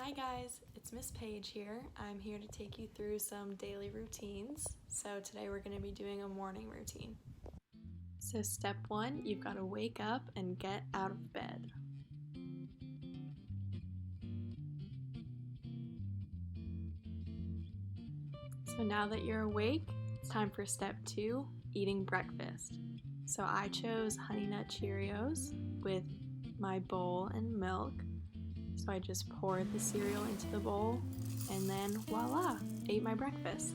Hi guys, it's Miss Paige here. I'm here to take you through some daily routines. So today we're going to be doing a morning routine. So step one, you've got to wake up and get out of bed. So now that you're awake, it's time for step two, eating breakfast. So I chose Honey Nut Cheerios with my bowl and milk. So I just poured the cereal into the bowl and then voila, ate my breakfast.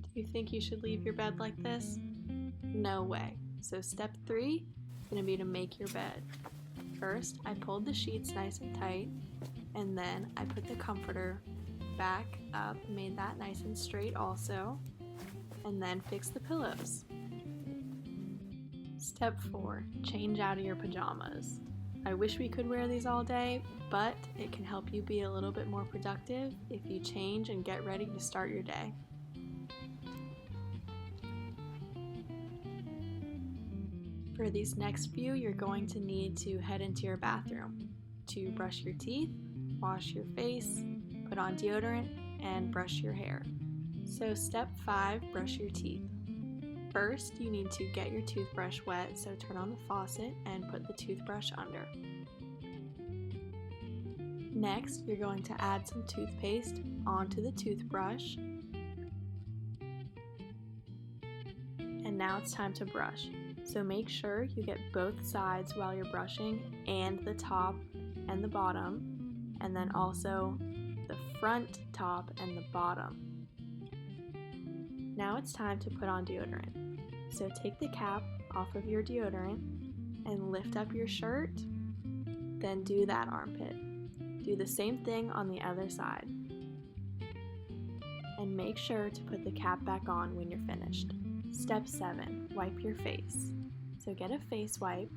Do you think you should leave your bed like this? No way. So step three is going to be to make your bed. First, I pulled the sheets nice and tight, and then I put the comforter back up, made that nice and straight also, and then fixed the pillows. Step 4, change out of your pajamas. I wish we could wear these all day, but it can help you be a little bit more productive if you change and get ready to start your day. For these next few, you're going to need to head into your bathroom to brush your teeth, wash your face, put on deodorant, and brush your hair. So step 5, brush your teeth. First, you need to get your toothbrush wet, so turn on the faucet and put the toothbrush under. Next, you're going to add some toothpaste onto the toothbrush. And now it's time to brush. So make sure you get both sides while you're brushing, and the top and the bottom, and then also the front, top, and the bottom. Now it's time to put on deodorant. So take the cap off of your deodorant and lift up your shirt, then do that armpit. Do the same thing on the other side. And make sure to put the cap back on when you're finished. Step 7, wipe your face. So get a face wipe,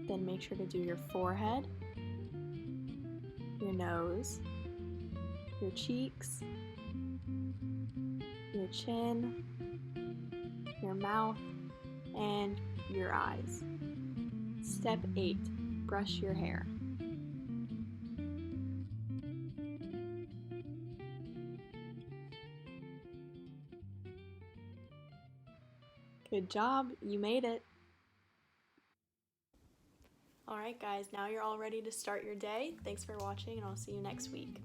then make sure to do your forehead, your nose, your cheeks, your chin, your mouth, and your eyes. Step 8, brush your hair. Good job, you made it. Alright guys, now you're all ready to start your day. Thanks for watching and I'll see you next week.